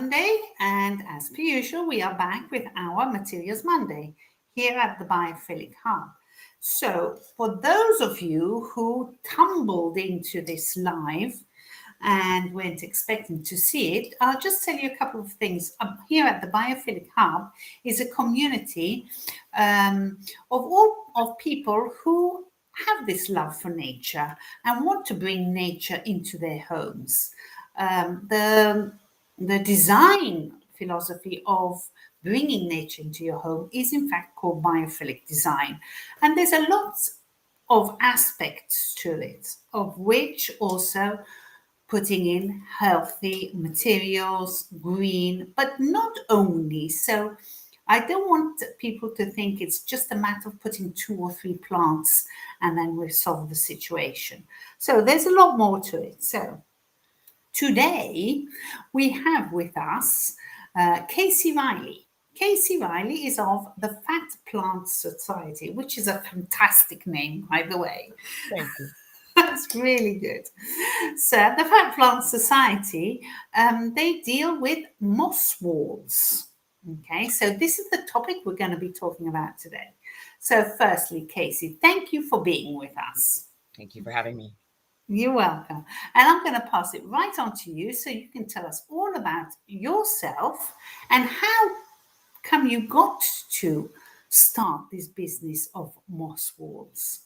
Monday, and as per usual, we are back with our Materials Monday here at the Biophilic Hub. So, for those of you who tumbled into this live and weren't expecting to see it, I'll just tell you a couple of things. Here at the Biophilic Hub is a community of people who have this love for nature and want to bring nature into their homes. The design philosophy of bringing nature into your home is in fact called biophilic design. And there's a lot of aspects to it, of which also putting in healthy materials, green, but not only. So I don't want people to think it's just a matter of putting 2 or 3 plants and then we'll solve the situation. So there's a lot more to it. So today we have with us Kasey Riley. Kasey Riley is of the Fat Plant Society, which is a fantastic name, by the way. Thank you. That's really good. So the Fat Plant Society, they deal with moss walls. Okay, so this is the topic we're going to be talking about today. So firstly, Kasey, thank you for being with us. Thank you for having me. You're welcome. And I'm going to pass it right on to you so you can tell us all about yourself and how come you got to start this business of moss walls.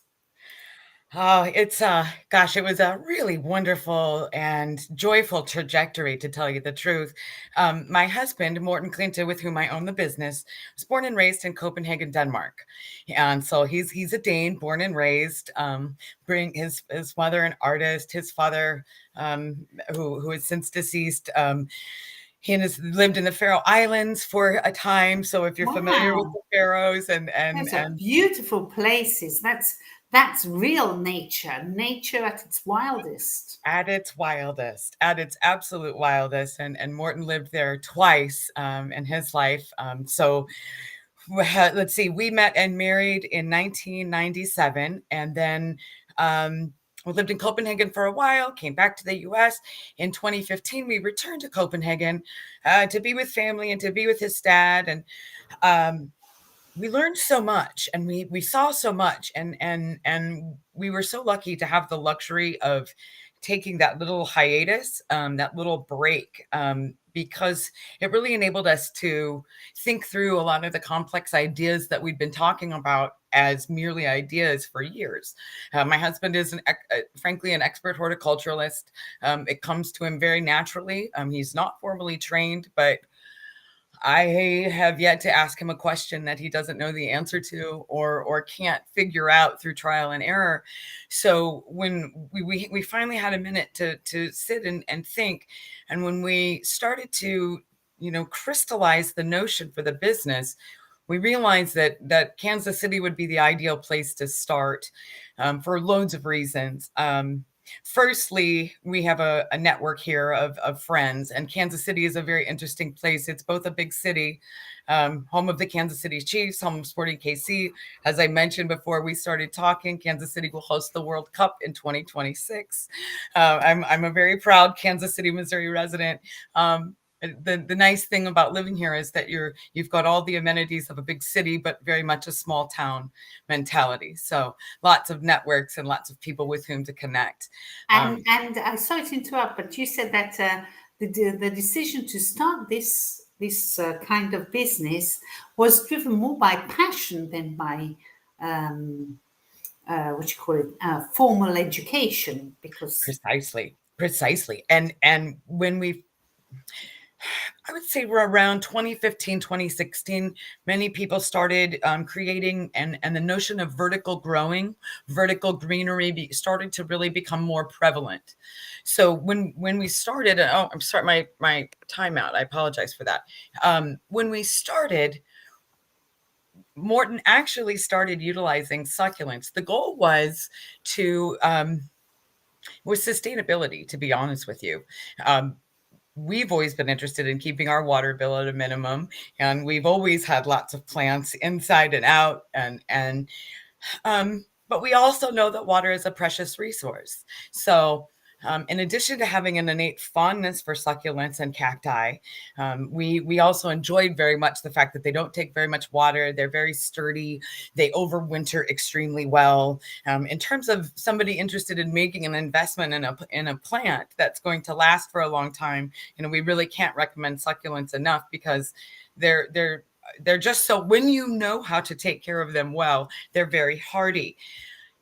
Oh, it was a really wonderful and joyful trajectory, to tell you the truth. My husband, Morten Klinte, with whom I own the business, was born and raised in Copenhagen, Denmark. And so he's a Dane, born and raised. Bring his mother, an artist, his father, who is since deceased. He has lived in the Faroe Islands for a time. So if you're familiar with the Faroes and beautiful places, that's real nature at its wildest. At its absolute wildest. And Morten lived there twice in his life. So let's see, we met and married in 1997. And then we lived in Copenhagen for a while, came back to the US. In 2015, we returned to Copenhagen to be with family and to be with his dad. And we learned so much and we saw so much and we were so lucky to have the luxury of taking that little hiatus, that little break, because it really enabled us to think through a lot of the complex ideas that we'd been talking about as merely ideas for years. My husband is frankly an expert horticulturalist. It comes to him very naturally. He's not formally trained, but I have yet to ask him a question that he doesn't know the answer to or can't figure out through trial and error. So when we finally had a minute to sit and think, and when we started to, crystallize the notion for the business, we realized that Kansas City would be the ideal place to start for loads of reasons. Firstly, we have a network here of friends, and Kansas City is a very interesting place. It's both a big city, home of the Kansas City Chiefs, home of Sporting KC. As I mentioned before we started talking, Kansas City will host the World Cup in 2026. I'm a very proud Kansas City, Missouri resident. The nice thing about living here is that you've got all the amenities of a big city, but very much a small town mentality. So lots of networks and lots of people with whom to connect. And sorry to interrupt, but you said that the decision to start this kind of business was driven more by passion than by formal education, because precisely. And when I would say we're around 2015, 2016, many people started creating and the notion of vertical growing, vertical greenery started to really become more prevalent. So when we started, I'm sorry, my timeout, I apologize for that. When we started, Morten actually started utilizing succulents. The goal was was sustainability, to be honest with you. We've always been interested in keeping our water bill at a minimum, and we've always had lots of plants inside and out, but we also know that water is a precious resource. So In addition to having an innate fondness for succulents and cacti, we also enjoyed very much the fact that they don't take very much water. They're very sturdy. They overwinter extremely well. In terms of somebody interested in making an investment in a plant that's going to last for a long time, we really can't recommend succulents enough, because they're just so, when you know how to take care of them well, they're very hardy.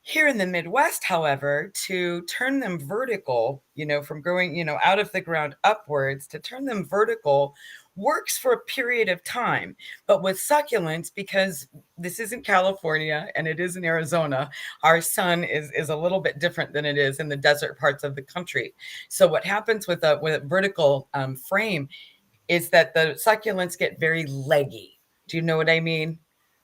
Here in the Midwest, however, to turn them vertical, from growing, out of the ground upwards, to turn them vertical works for a period of time. But with succulents, because this isn't California and it is in Arizona, our sun is a little bit different than it is in the desert parts of the country. So what happens with a vertical frame is that the succulents get very leggy. Do you know what I mean?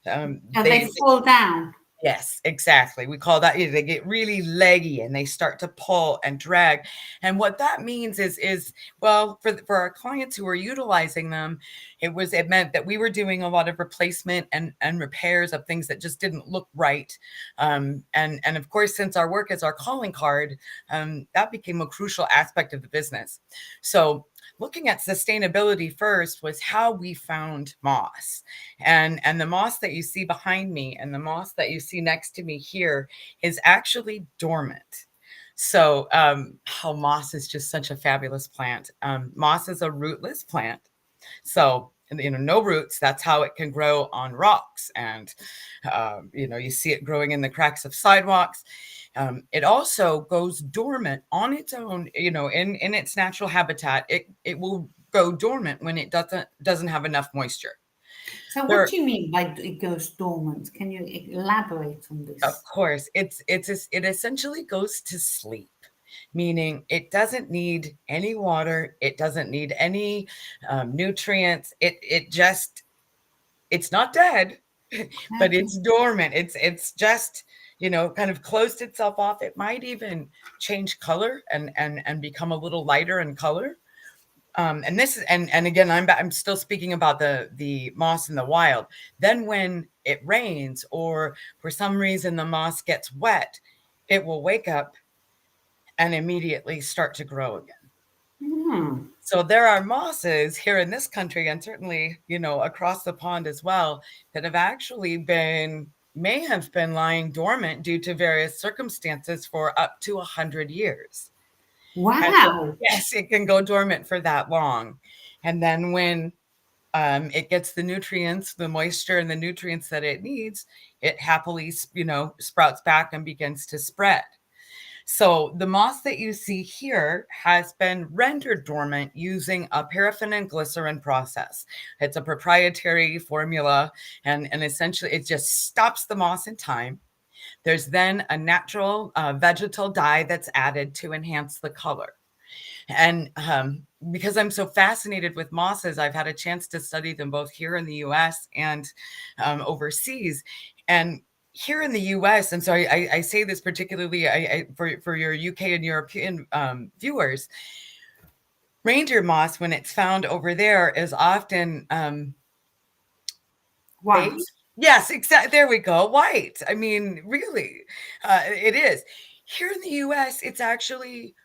And they fall down. Yes, exactly. We call that, they get really leggy and they start to pull and drag. And what that means is well, for our clients who were utilizing them, it meant that we were doing a lot of replacement and repairs of things that just didn't look right. And of course, since our work is our calling card, that became a crucial aspect of the business. So looking at sustainability first was how we found moss. And the moss that you see behind me and the moss that you see next to me here is actually dormant. So moss is just such a fabulous plant. Moss is a rootless plant. So, no roots. That's how it can grow on rocks. And, you see it growing in the cracks of sidewalks. It also goes dormant on its own, in its natural habitat. It will go dormant when it doesn't have enough moisture. So what do you mean by it goes dormant? Can you elaborate on this? Of course, it essentially goes to sleep, meaning it doesn't need any water. It doesn't need any nutrients. It's not dead, but it's dormant. It's just, kind of closed itself off. It might even change color and become a little lighter in color. And this is, and again, I'm still speaking about the moss in the wild. Then when it rains or for some reason the moss gets wet, it will wake up and immediately start to grow again. So there are mosses here in this country, and certainly, across the pond as well, that have actually may have been lying dormant due to various circumstances for up to 100 years. Wow. Yes, it can go dormant for that long. And then when it gets the nutrients, the moisture and the nutrients that it needs, it happily, sprouts back and begins to spread. So the moss that you see here has been rendered dormant using a paraffin and glycerin process. It's a proprietary formula, and essentially it just stops the moss in time. There's then a natural vegetal dye that's added to enhance the color. And because I'm so fascinated with mosses, I've had a chance to study them both here in the US and overseas. And here in the US, and so I say this particularly for your UK and European viewers, reindeer moss, when it's found over there, is often white. beige. Yes, exactly. There we go. White. I mean, really, it is. Here in the US, it's actually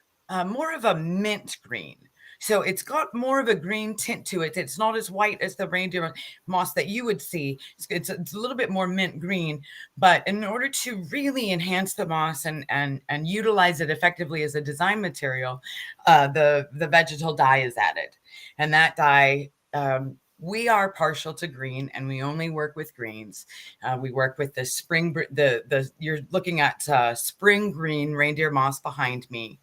more of a mint green. So it's got more of a green tint to it. It's not as white as the reindeer moss that you would see. It's a little bit more mint green. But in order to really enhance the moss and utilize it effectively as a design material, the vegetal dye is added. And that dye, we are partial to green, and we only work with greens. We work with the spring, you're looking at spring green reindeer moss behind me.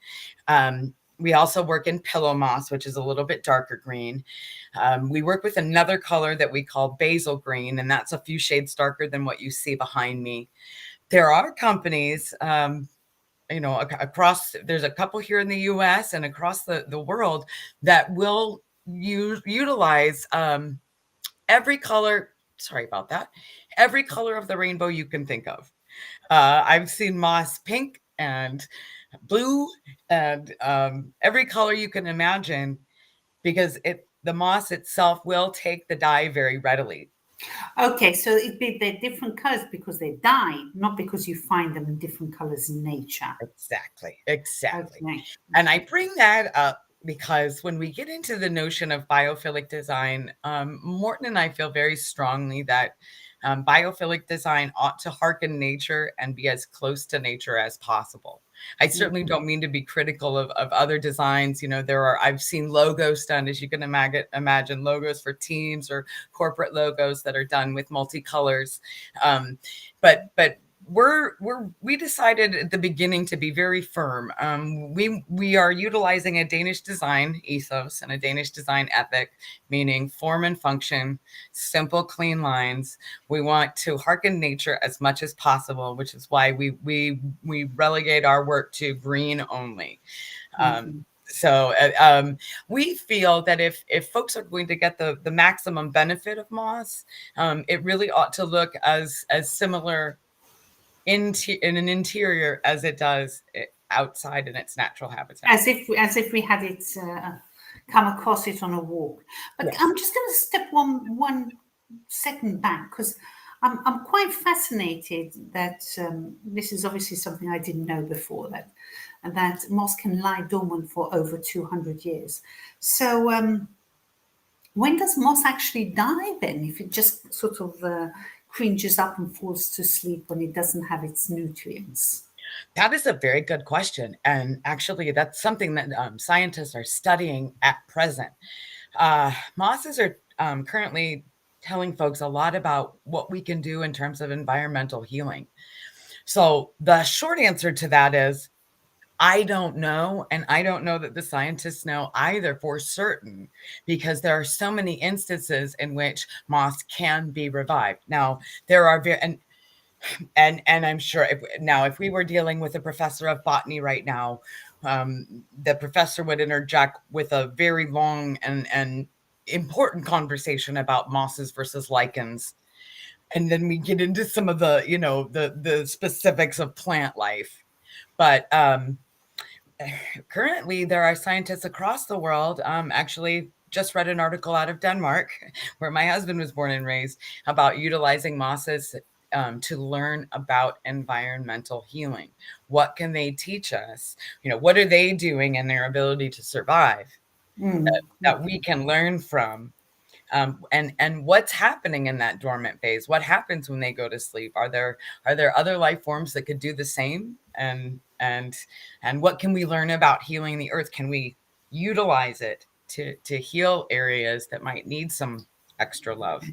We also work in pillow moss, which is a little bit darker green. We work with another color that we call basil green, and that's a few shades darker than what you see behind me. There are companies, across, there's a couple here in the US and across the world that will utilize every color. Sorry about that. Every color of the rainbow you can think of. I've seen moss pink and blue and every color you can imagine, because the moss itself will take the dye very readily. Okay, so they're different colors because they die, not because you find them in different colors in nature. Exactly, exactly. Okay. And I bring that up because when we get into the notion of biophilic design, Morton and I feel very strongly that biophilic design ought to hearken nature and be as close to nature as possible. I certainly Mhm. don't mean to be critical of other designs. You know, I've seen logos done, as you can imagine, logos for teams or corporate logos that are done with multicolors. Um, but we decided at the beginning to be very firm. We are utilizing a Danish design ethos and a Danish design ethic, meaning form and function, simple, clean lines. We want to hearken nature as much as possible, which is why we relegate our work to green only. Um, Mhm. so we feel that if folks are going to get the maximum benefit of moss, it really ought to look as similar in an interior as it does outside in its natural habitat. As if we had it come across it on a walk. But Yes. I'm just going to step one second back because I'm quite fascinated that this is obviously something I didn't know before, that moss can lie dormant for over 200 years. So when does moss actually die then? If it just sort of cringes up and falls to sleep when it doesn't have its nutrients? That is a very good question. And actually, that's something that scientists are studying at present. Mosses are currently telling folks a lot about what we can do in terms of environmental healing. So, the short answer to that is I don't know. And I don't know that the scientists know either for certain, because there are so many instances in which moss can be revived. Now, there are and I'm sure if we were dealing with a professor of botany right now, the professor would interject with a very long and important conversation about mosses versus lichens, and then we get into some of the the specifics of plant life. But currently, there are scientists across the world. Actually, just read an article out of Denmark, where my husband was born and raised, about utilizing mosses to learn about environmental healing. What can they teach us? What are they doing in their ability to survive Mm, that we okay. can learn from? And what's happening in that dormant phase? What happens when they go to sleep? Are there other life forms that could do the same? And what can we learn about healing the earth? Can we utilize it to heal areas that might need some extra love?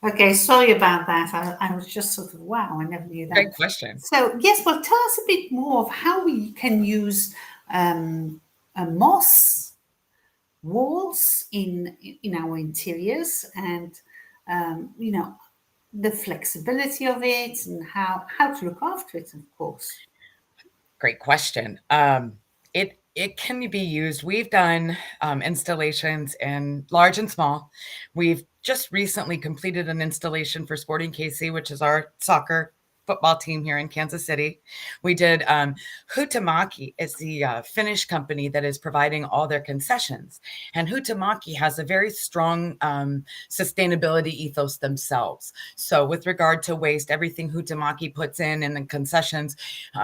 Okay, sorry about that. I was just sort of, wow, I never knew that. Great question. So, yes, well, tell us a bit more of how we can use a moss walls in our interiors and, you know, the flexibility of it and how to look after it, of course. Great question. It can be used. We've done installations in large and small. We've just recently completed an installation for Sporting Kasey, which is our soccer football team here in Kansas City. We did Huhtamaki is the Finnish company that is providing all their concessions, and Huhtamaki has a very strong sustainability ethos themselves. So, with regard to waste, everything Huhtamaki puts in the concessions,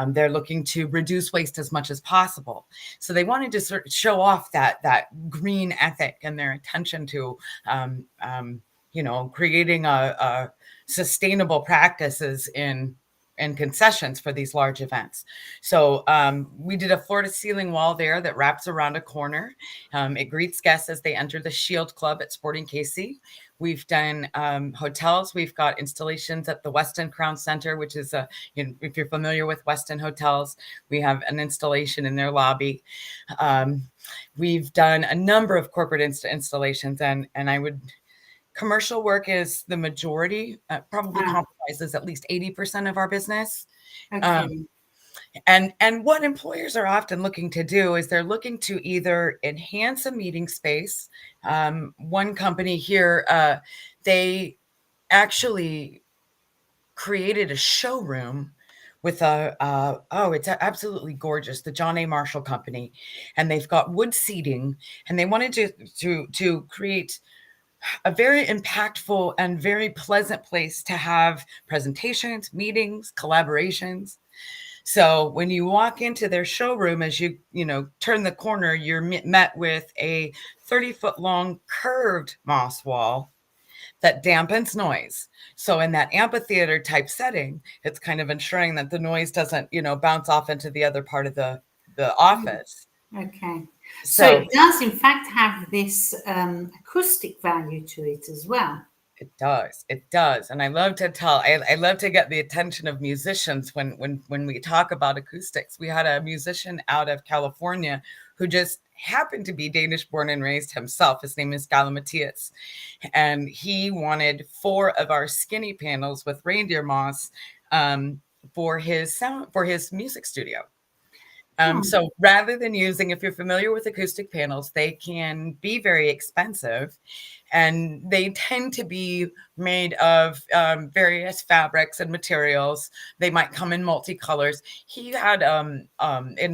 they're looking to reduce waste as much as possible. So they wanted to sort of show off that green ethic and their attention to creating a sustainable practices in concessions for these large events. So we did a floor to ceiling wall there that wraps around a corner. It greets guests as they enter the Shield Club at Sporting Kasey. We've done hotels. We've got installations at the Westin Crown Center, which is if you're familiar with Westin hotels, we have an installation in their lobby. Um, we've done a number of corporate installations, and I would commercial work is the majority, probably Ah, compromises at least 80% of our business. Um, okay. and what employers are often looking to do is they're looking to either enhance a meeting space. One company here, they actually created a showroom with it's absolutely gorgeous, the John A. Marshall Company, and they've got wood seating, and they wanted to create a very impactful and very pleasant place to have presentations, meetings, collaborations. So when you walk into their showroom, as you turn the corner, you're met with a 30-foot long curved moss wall that dampens noise. So in that amphitheater type setting, it's kind of ensuring that the noise doesn't bounce off into the other part of the office. Okay. So So it does, in fact, have this acoustic value to it as well. it does. It does. And I love to I love to get the attention of musicians when we talk about acoustics. We had a musician out of California who just happened to be Danish born and raised himself. His name is Gala Matthias. And he wanted 4 of our skinny panels with reindeer moss for his music studio. So rather than using, if you're familiar with acoustic panels, they can be very expensive, and they tend to be made of various fabrics and materials. They might come in multicolors. He had an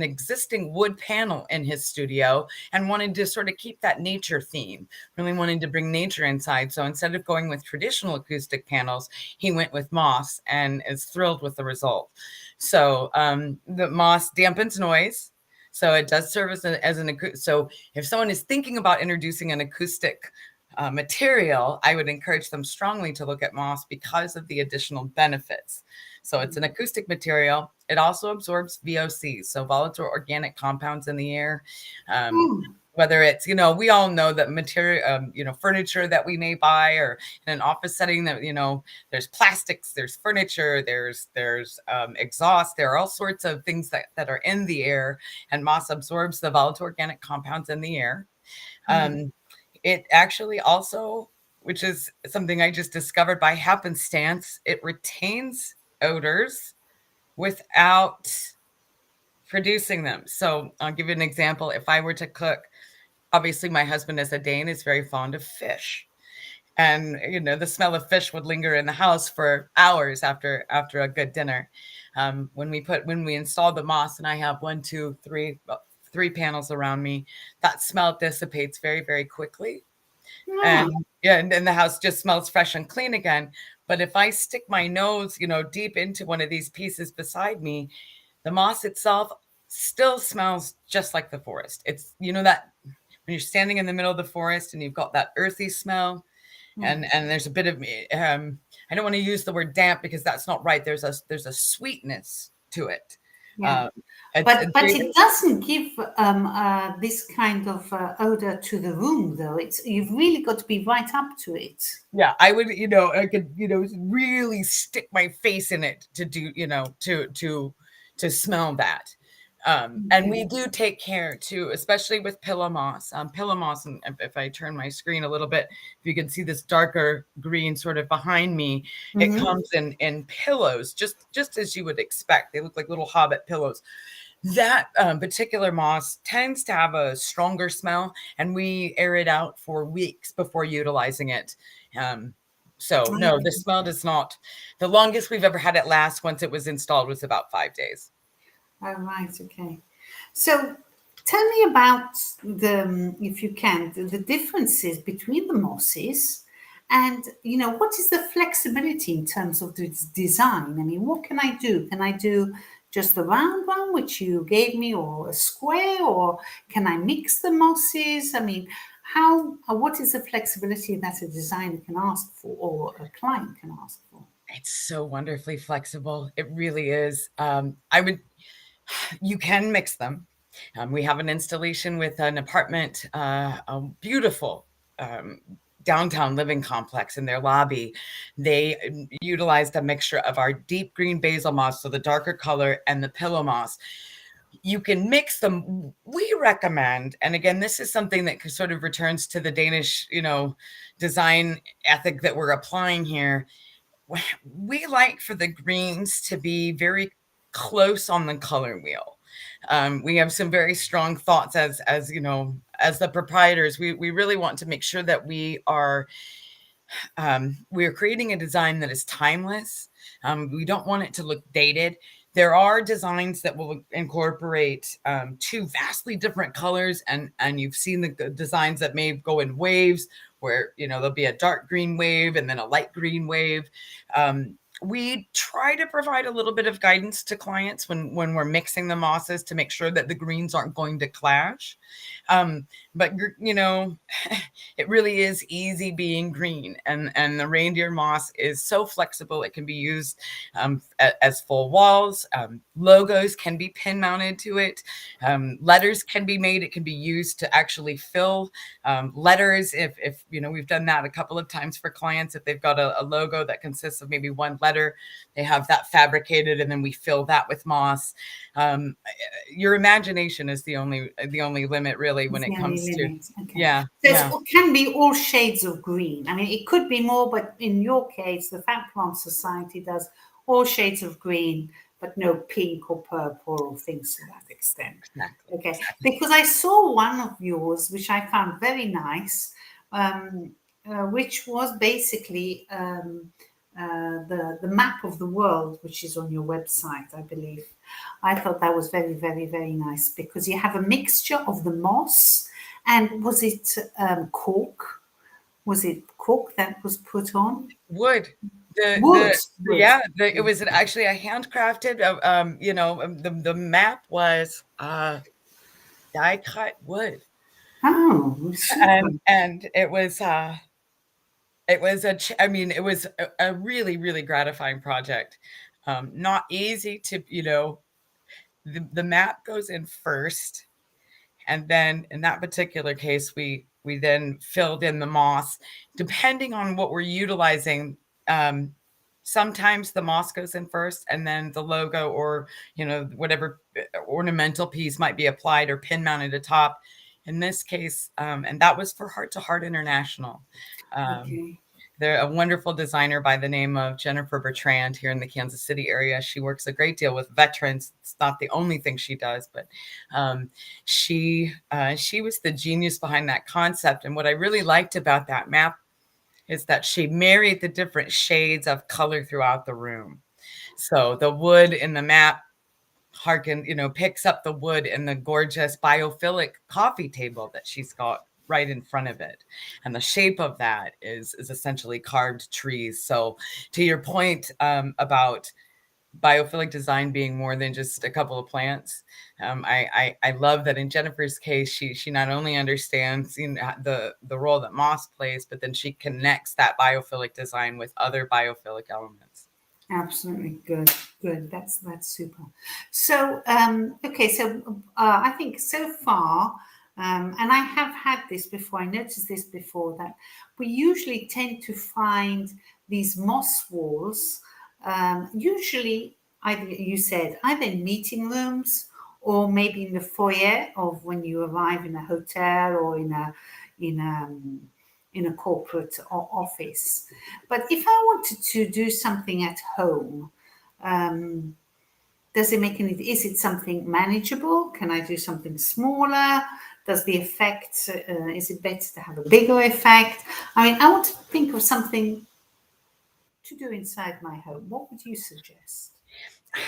existing wood panel in his studio and wanted to sort of keep that nature theme, really wanted to bring nature inside. So instead of going with traditional acoustic panels, he went with moss and is thrilled with the result. So the moss dampens noise. So it does serve as an acoustic. So if someone is thinking about introducing an acoustic material, I would encourage them strongly to look at moss because of the additional benefits. So it's an acoustic material. It also absorbs VOCs, so volatile organic compounds in the air. Whether it's, we all know that material, furniture that we may buy, or in an office setting that, there's plastics, there's furniture, there's exhaust, there are all sorts of things that are in the air, and moss absorbs the volatile organic compounds in the air. It actually also, which is something I just discovered by happenstance, it retains odors without producing them. So I'll give you an example. If I were to cook, obviously my husband as a Dane is very fond of fish. And, the smell of fish would linger in the house for hours after a good dinner. When we installed the moss, and I have 1, 2, 3, 3 panels around me, that smell dissipates very, very quickly. And the house just smells fresh and clean again. But if I stick my nose, deep into one of these pieces beside me, the moss itself still smells just like the forest. It's, that when you're standing in the middle of the forest and you've got that earthy smell, and there's a bit of, I don't want to use the word damp because that's not right. There's a sweetness to it. Yeah. But it doesn't give this kind of odor to the room, though. You've really got to be right up to it. Yeah, I would, I could, really stick my face in it to do, to smell that. And we do take care too, especially with pillow moss. Pillow moss, and if I turn my screen a little bit, if you can see this darker green sort of behind me, it comes in pillows, just as you would expect. They look like little hobbit pillows. That particular moss tends to have a stronger smell, and we air it out for weeks before utilizing it. So no, the smell does not. The longest we've ever had it last once it was installed was about 5 days. Oh, right. Okay. So tell me about if you can, the differences between the mosses, and, what is the flexibility in terms of the design? I mean, what can I do? Can I do just the round one, which you gave me, or a square, or can I mix the mosses? I mean, what is the flexibility that a designer can ask for, or a client can ask for? It's so wonderfully flexible. It really is. You can mix them. We have an installation with an apartment, a beautiful downtown living complex. In their lobby, they utilized a mixture of our deep green basil moss, so the darker color, and the pillow moss. You can mix them. We recommend, and again, this is something that sort of returns to the Danish, design ethic that we're applying here. We like for the greens to be very close on the color wheel. We have some very strong thoughts as the proprietors. We really want to make sure that we are creating a design that is timeless. We don't want it to look dated. There are designs that will incorporate 2 vastly different colors, and you've seen the designs that may go in waves where, there'll be a dark green wave and then a light green wave. We try to provide a little bit of guidance to clients when we're mixing the mosses to make sure that the greens aren't going to clash. But it really is easy being green, and the reindeer moss is so flexible. It can be used as full walls. Logos can be pin mounted to it. Letters can be made. It can be used to actually fill letters. If we've done that a couple of times for clients. If they've got a logo that consists of maybe one letter, they have that fabricated, and then we fill that with moss. Your imagination is the only limit, really, when it comes to Okay. yeah. So it can be all shades of green. I mean, it could be more, but in your case, the Fat Plant Society does all shades of green, but no pink or purple or things to that extent. Exactly. Okay, because I saw one of yours, which I found very nice, which was basically the map of the world, which is on your website, I believe. I thought that was very, very, very nice because you have a mixture of the moss and was it cork? Was it cork that was put on? Wood. Wood. It was actually a handcrafted. The map was die cut wood. Oh, super. And it was a really, really gratifying project. Not easy to, the map goes in first. And then in that particular case, we then filled in the moss, depending on what we're utilizing. Sometimes the moss goes in first, and then the logo or, whatever ornamental piece might be applied or pin mounted atop. In this case, and that was for Heart to Heart International. Okay. They're a wonderful designer by the name of Jennifer Bertrand here in the Kansas City area. She works a great deal with veterans. It's not the only thing she does, but she was the genius behind that concept. And what I really liked about that map is that she married the different shades of color throughout the room. So the wood in the map picks up the wood in the gorgeous biophilic coffee table that she's got right in front of it. And the shape of that is essentially carved trees. So to your point about biophilic design being more than just a couple of plants, I love that in Jennifer's case, she not only understands the role that moss plays, but then she connects that biophilic design with other biophilic elements. Absolutely good. That's super. So okay, so I think so far, and I have had this before. I noticed this before that we usually tend to find these moss walls. Usually, either in meeting rooms or maybe in the foyer of when you arrive in a hotel or in a corporate office. But if I wanted to do something at home, does it make any? Is it something manageable? Can I do something smaller? Does the effect? Is it better to have a bigger effect? I mean, I want to think of something to do inside my home. What would you suggest?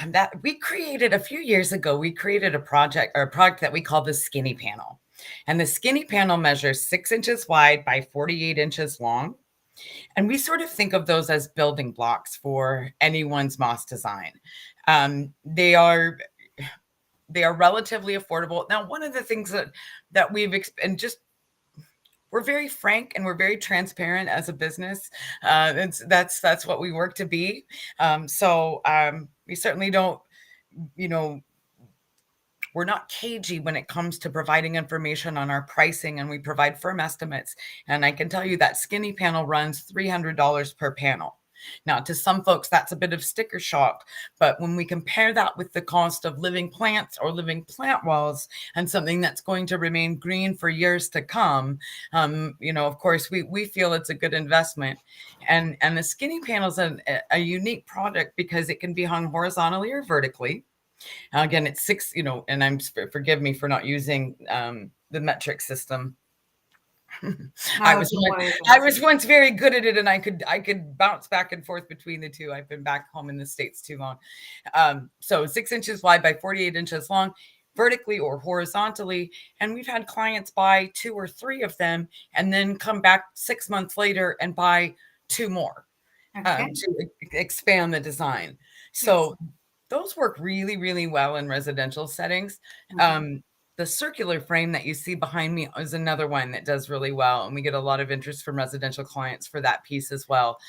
That we created a few years ago, we created a product that we call the Skinny Panel. And the Skinny Panel measures 6 inches wide by 48 inches long. And we sort of think of those as building blocks for anyone's moss design. They are relatively affordable. Now, one of the things that we're very frank and we're very transparent as a business. That's what we work to be. So we certainly don't, we're not cagey when it comes to providing information on our pricing, and we provide firm estimates. And I can tell you that Skinny Panel runs $300 per panel. Now, to some folks, that's a bit of sticker shock, but when we compare that with the cost of living plants or living plant walls and something that's going to remain green for years to come, of course, we feel it's a good investment. And the Skinny Panel is a unique product because it can be hung horizontally or vertically. Again, it's 6, and forgive me for not using the metric system. I was once very good at it, and I could bounce back and forth between the two. I've been back home in the States too long. So 6 inches wide by 48 inches long. vertically or horizontally. And we've had clients buy 2 or 3 of them and then come back 6 months later and buy 2 more Okay. to expand the design. Yes. So those work really, really well in residential settings. Mhm. The circular frame that you see behind me is another one that does really well, and we get a lot of interest from residential clients for that piece as well.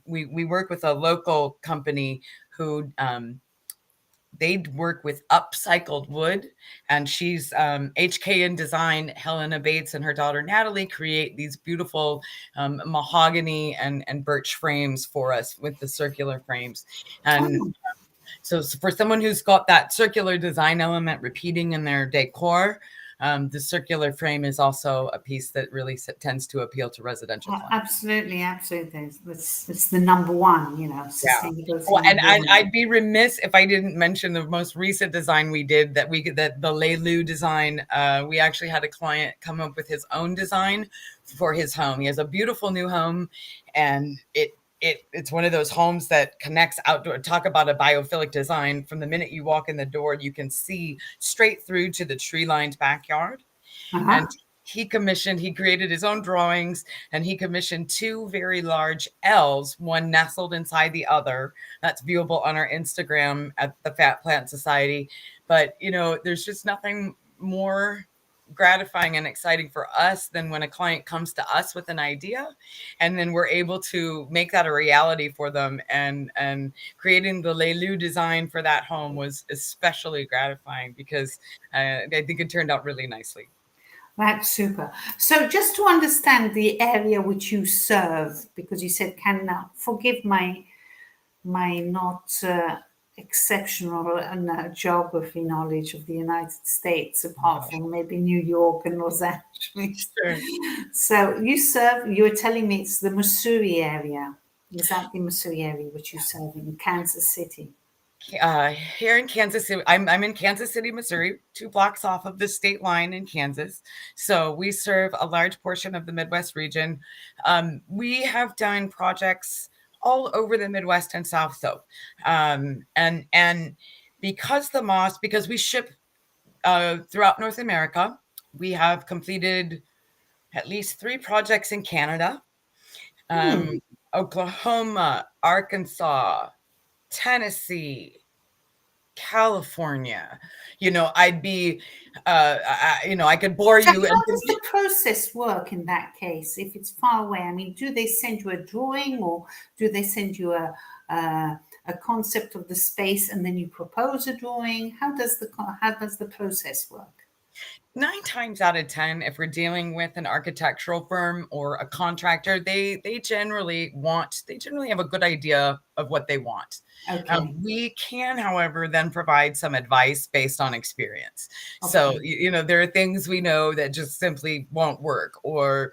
We work with a local company who they work with upcycled wood, and she's HK in design. Helena Bates and her daughter Natalie create these beautiful mahogany and birch frames for us with the circular frames. And Oh, so for someone who's got that circular design element repeating in their decor, the circular frame is also a piece that really tends to appeal to residential clients. absolutely, absolutely. It's the number one, Yeah. sustainability Well, and number one. I'd be remiss if I didn't mention the most recent design we did that the Leilu design. We actually had a client come up with his own design for his home. He has a beautiful new home, and it's one of those homes that connects outdoor. Talk about a biophilic design. From the minute you walk in the door, you can see straight through to the tree-lined backyard. And Uh-huh. he created his own drawings, and he commissioned 2 very large L's, one nestled inside the other. That's viewable on our Instagram at the Fat Plant Society. But, there's just nothing more gratifying and exciting for us than when a client comes to us with an idea, and then we're able to make that a reality for them. And creating the Leilu design for that home was especially gratifying because I think it turned out really nicely. That's super. So just to understand the area which you serve, because you said Canada, forgive my not exceptional geography knowledge of the United States, apart from maybe New York and Los Angeles. Sure. So you're telling me it's the Missouri area. Is that the Missouri area which you serve in Kansas City? Here in Kansas City, I'm in Kansas City, Missouri, 2 blocks off of the state line in Kansas. So we serve a large portion of the Midwest region. We have done projects all over the Midwest and South, though, and because we ship throughout North America, we have completed at least 3 projects in Canada, Hmm. Oklahoma, Arkansas, Tennessee, California. I'd be, I could bore So you and how does the process work in that case if it's far away? I mean, do they send you a drawing, or do they send you a concept of the space and then you propose a drawing? How does the process work? 9 times out of 10, if we're dealing with an architectural firm or a contractor, they generally have a good idea of what they want. Okay. We can, however, then provide some advice based on experience. Of So, course. there are things we know that just simply won't work or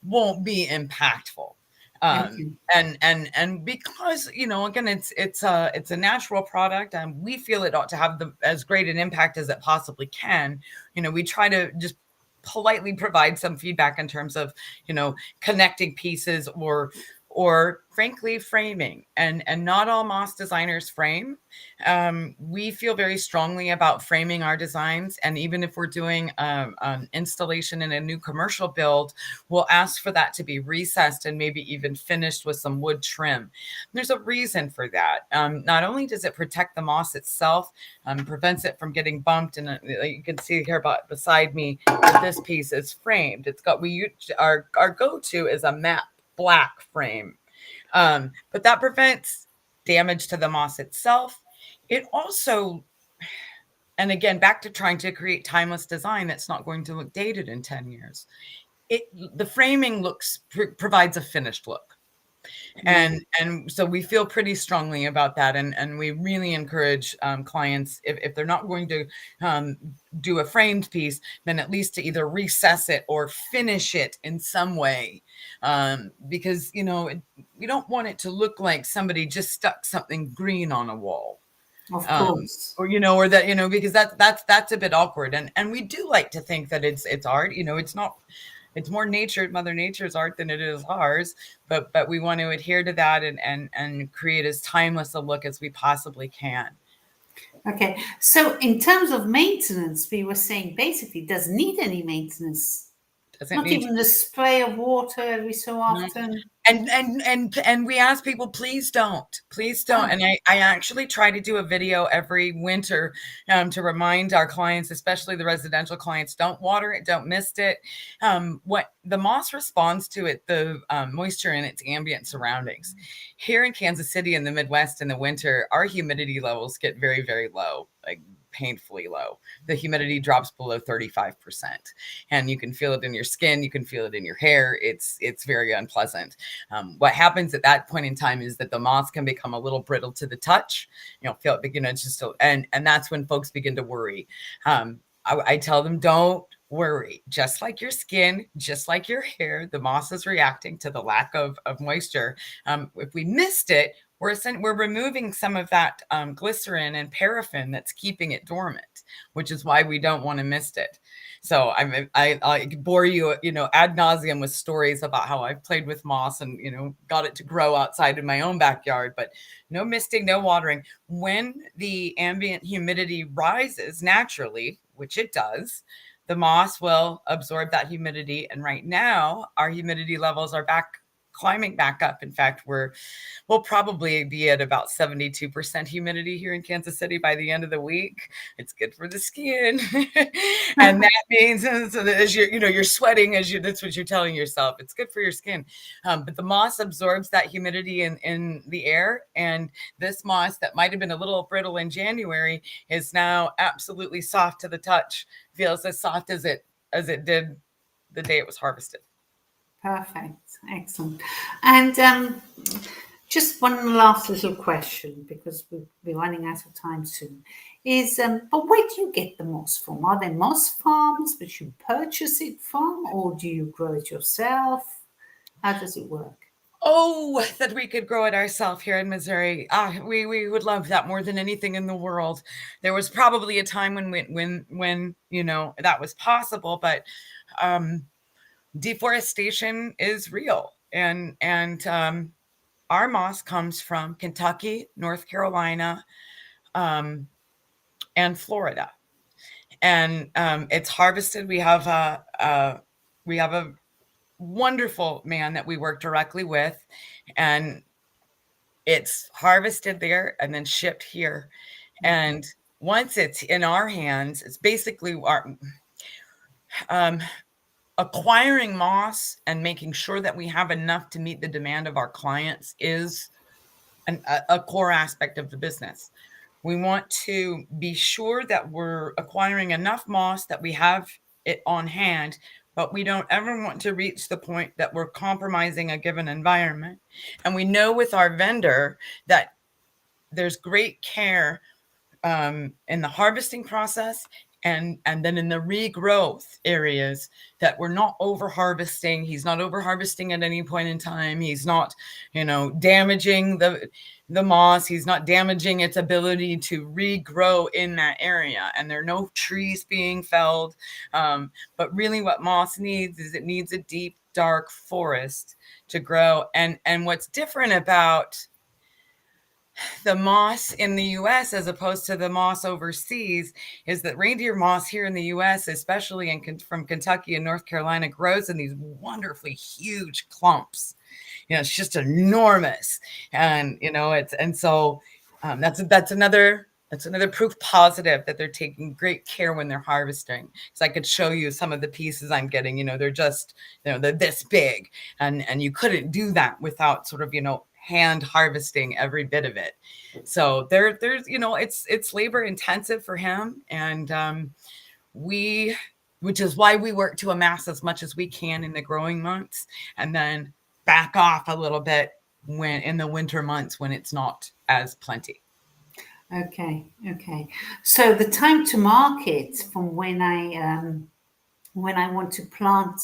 won't be impactful. Um, Okay. and because, again, it's a natural product, and we feel it ought to have as great an impact as it possibly can. We try to just politely provide some feedback in terms of, connecting pieces or frankly framing. And not all moss designers frame. We feel very strongly about framing our designs, and even if we're doing an installation in a new commercial build, we'll ask for that to be recessed and maybe even finished with some wood trim. There's a reason for that. Not only does it protect the moss itself, prevents it from getting bumped, and you can see here beside me that this piece is framed. Our go-to is a matte black frame, but that prevents damage to the moss itself. It also, and again, back to trying to create timeless design that's not going to look dated in 10 years. The framing provides a finished look. Mm. And so we feel pretty strongly about that, and we really encourage clients, if they're not going to do a framed piece, then at least to either recess it or finish it in some way, because we don't want it to look like somebody just stuck something green on a wall. Of course. Or that, because that's a bit awkward, and we do like to think that it's art. It's not. It's more Mother Nature's art than it is ours, but we want to adhere to that and create as timeless a look as we possibly can. Okay. So in terms of maintenance, we were saying basically it doesn't need any maintenance. Doesn't Not need even the spray of water every so no. often. And we ask people, please don't. Ah, And I actually try to do a video every winter to remind our clients, especially the residential clients, don't water it, don't mist it. What the moss responds to it, the moisture in its ambient surroundings. Here in Kansas City in the Midwest in the winter, our humidity levels get very, very low, like painfully low. The humidity drops below 35%, and you can feel it in your skin, you can feel it in your hair. It's very unpleasant. What happens at that point in time is that the moss can become a little brittle to the touch. Feel it begin, it's just and that's when folks begin to worry. I tell them, don't worry. Just like your skin, just like your hair, the moss is reacting to the lack of moisture. If we missed it, we're removing some of that glycerin and paraffin that's keeping it dormant, which is why we don't want to mist it. So I bore you, ad nauseum with stories about how I've played with moss and, got it to grow outside in my own backyard, but no misting, no watering. When the ambient humidity rises naturally, which it does, the moss will absorb that humidity. And right now our humidity levels are climbing back up. In fact, we'll probably be at about 72% humidity here in Kansas City by the end of the week. It's good for the skin. And that means so that as you're sweating, that's what you're telling yourself. It's good for your skin. But the moss absorbs that humidity in the air. And this moss that might have been a little brittle in January is now absolutely soft to the touch, feels as soft as it did the day it was harvested. perfect. Excellent. And just one last little question, because we'll be running out of time soon. But where do you get the moss from? Are there moss farms which you purchase it from, or do you grow it yourself? How does it work? Oh, that we could grow it ourselves here in Missouri. We would love that more than anything in the world. There was probably a time when that was possible, but deforestation is real, and our moss comes from Kentucky, North Carolina, and Florida, and it's harvested. We have a wonderful man that we work directly with, and it's harvested there and then shipped here. And once it's in our hands, it's basically our acquiring moss and making sure that we have enough to meet the demand of our clients is a core aspect of the business. We want to be sure that we're acquiring enough moss that we have it on hand, but we don't ever want to reach the point that we're compromising a given environment. And we know with our vendor that there's great care in the harvesting process and then in the regrowth areas, that we're not over harvesting. He's not over harvesting at any point in time. He's not, damaging the moss. He's not damaging its ability to regrow in that area. And there are no trees being felled. But really what moss needs is it needs a deep, dark forest to grow. And what's different about the moss in the US as opposed to the moss overseas is that reindeer moss here in the US, especially from Kentucky and North Carolina, grows in these wonderfully huge clumps. It's just enormous. And that's another proof positive that they're taking great care when they're harvesting. Because I could show you some of the pieces I'm getting. They're just, they're this big, and you couldn't do that without sort of hand harvesting every bit of it. So there's it's labor intensive for him, and which is why we work to amass as much as we can in the growing months, and then back off a little bit when in the winter months when it's not as plenty. Okay. So the time to market from when I want to plant,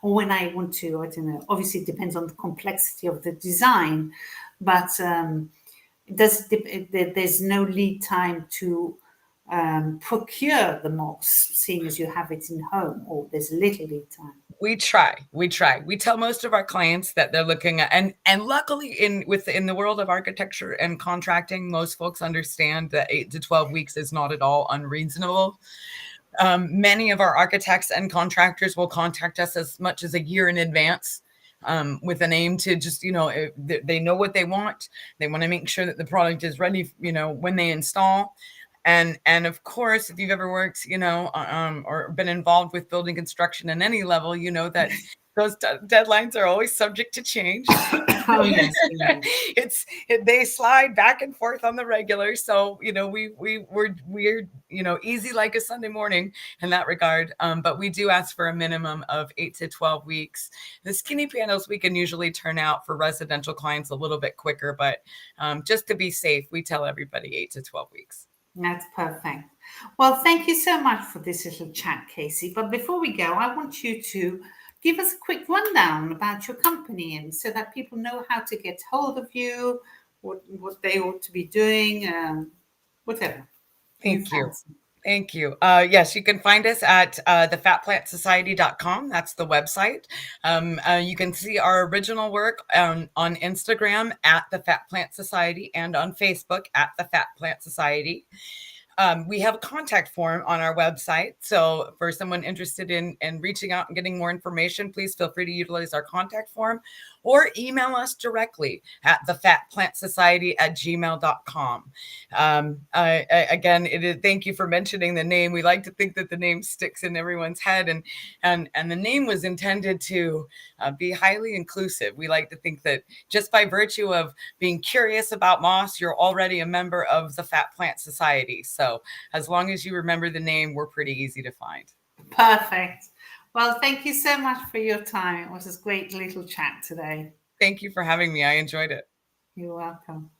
or when I want to, I don't know, obviously it depends on the complexity of the design, but there's no lead time to procure the moss, seeing as you have it in home, or there's little lead time? We try. We tell most of our clients that they're looking at, and luckily in the world of architecture and contracting, most folks understand that 8 to 12 weeks is not at all unreasonable. Many of our architects and contractors will contact us as much as a year in advance, with an aim to just, they know what they want. They want to make sure that the product is ready, when they install. And of course, if you've ever worked, or been involved with building construction in any level, you know that those deadlines are always subject to change. Oh, yes. They slide back and forth on the regular. So, we're easy like a Sunday morning in that regard. But we do ask for a minimum of 8 to 12 weeks. The skinny panels we can usually turn out for residential clients a little bit quicker, but just to be safe, we tell everybody 8 to 12 weeks. That's perfect. Well, thank you so much for this little chat, Kasey. But before we go, I want you to give us a quick rundown about your company, and so that people know how to get hold of you, what they ought to be doing, whatever. Thank you. Thank you. Yes, you can find us at thefatplantsociety.com. That's the website. You can see our original work on Instagram at The Fat Plant Society and on Facebook at The Fat Plant Society. We have a contact form on our website. So for someone interested in reaching out and getting more information, please feel free to utilize our contact form or email us directly at thefatplantsociety@gmail.com. Again, thank you for mentioning the name. We like to think that the name sticks in everyone's head, and the name was intended to be highly inclusive. We like to think that just by virtue of being curious about moss, you're already a member of the Fat Plant Society. So as long as you remember the name, we're pretty easy to find. Perfect. Well, thank you so much for your time. It was a great little chat today. Thank you for having me. I enjoyed it. You're welcome.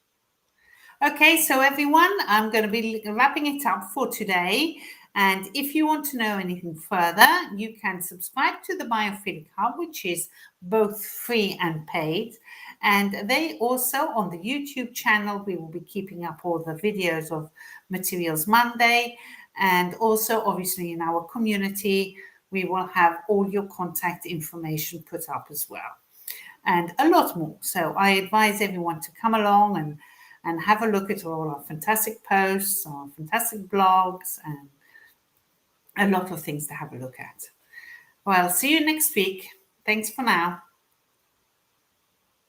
Okay, so everyone, I'm going to be wrapping it up for today. And if you want to know anything further, you can subscribe to the Biophilic Hub, which is both free and paid. And they also, on the YouTube channel, we will be keeping up all the videos of Materials Monday. And also, obviously, in our community, we will have all your contact information put up as well, and a lot more. So I advise everyone to come along and have a look at all our fantastic posts, our fantastic blogs, and a lot of things to have a look at. Well, see you next week. Thanks for now.